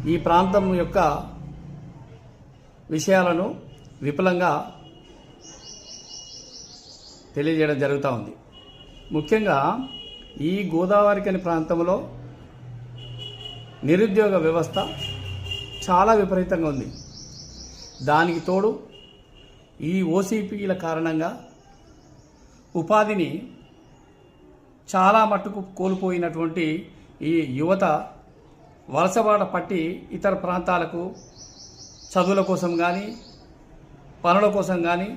ఈ ప్రాంతం యొక్క విషయాలను విపులంగా తెలియజేయడం జరుగుతూ ఉంది. ముఖ్యంగా ఈ గోదావరికని ప్రాంతంలో నిరుద్యోగ వ్యవస్థ చాలా విపరీతంగా ఉంది. దానికి తోడు ఈ ఓసీపీల కారణంగా ఉపాధిని చాలా మట్టుకు కోల్పోయినటువంటి ఈ యువత వలసబాట పట్టి ఇతర ప్రాంతాలకు చదువుల కోసం కానీ పనుల కోసం కానీ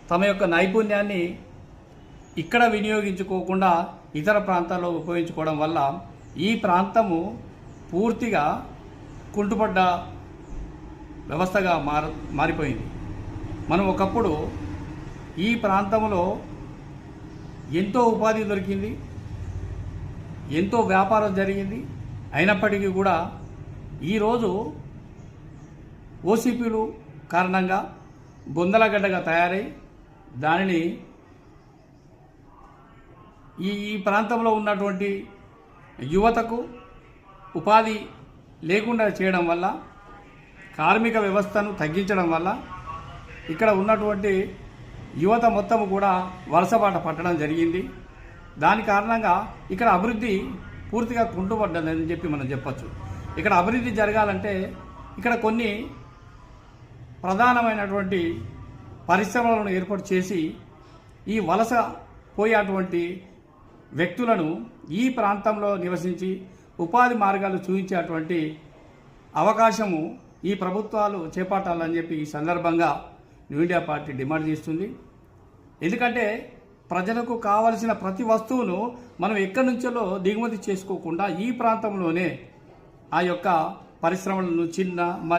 తమ యొక్క నైపుణ్యాన్ని ఇక్కడ వినియోగించుకోకుండా ఇతర ప్రాంతాల్లో ఉపయోగించుకోవడం వల్ల ఈ ప్రాంతము పూర్తిగా కుంటుపడ్డ వ్యవస్థగా మారిపోయింది. మనం ఒకప్పుడు ఈ ప్రాంతంలో ఎంతో ఉపాధి దొరికింది, ఎంతో వ్యాపారం జరిగింది. అయినప్పటికీ కూడా ఈరోజు ఓసీపీలు కారణంగా బొందలగడ్డగా తయారై దానిని ఈ ప్రాంతంలో ఉన్నటువంటి యువతకు ఉపాధి లేకుండా చేయడం వల్ల, కార్మిక వ్యవస్థను తగ్గించడం వల్ల ఇక్కడ ఉన్నటువంటి యువత మొత్తం కూడా వలసబాట పట్టడం జరిగింది. దాని కారణంగా ఇక్కడ అభివృద్ధి పూర్తిగా కుంటుపడ్డదని చెప్పి మనం చెప్పచ్చు. ఇక్కడ అభివృద్ధి జరగాలంటే ఇక్కడ కొన్ని ప్రధానమైనటువంటి పరిశ్రమలను ఏర్పాటు చేసి ఈ వలస పోయేటువంటి వ్యక్తులను ఈ ప్రాంతంలో నివసించి ఉపాధి మార్గాలు చూపించేటువంటి అవకాశము ఈ ప్రభుత్వాలు చేపట్టాలని చెప్పి ఈ సందర్భంగా న్యూ ఇండియా పార్టీ డిమాండ్ చేస్తుంది. ఎందుకంటే ప్రజలకు కావలసిన ప్రతి వస్తువును మనం ఎక్కడి నుంచో దిగుమతి చేసుకోకుండా ఈ ప్రాంతంలోనే ఆ యొక్క పరిశ్రమలను చిన్న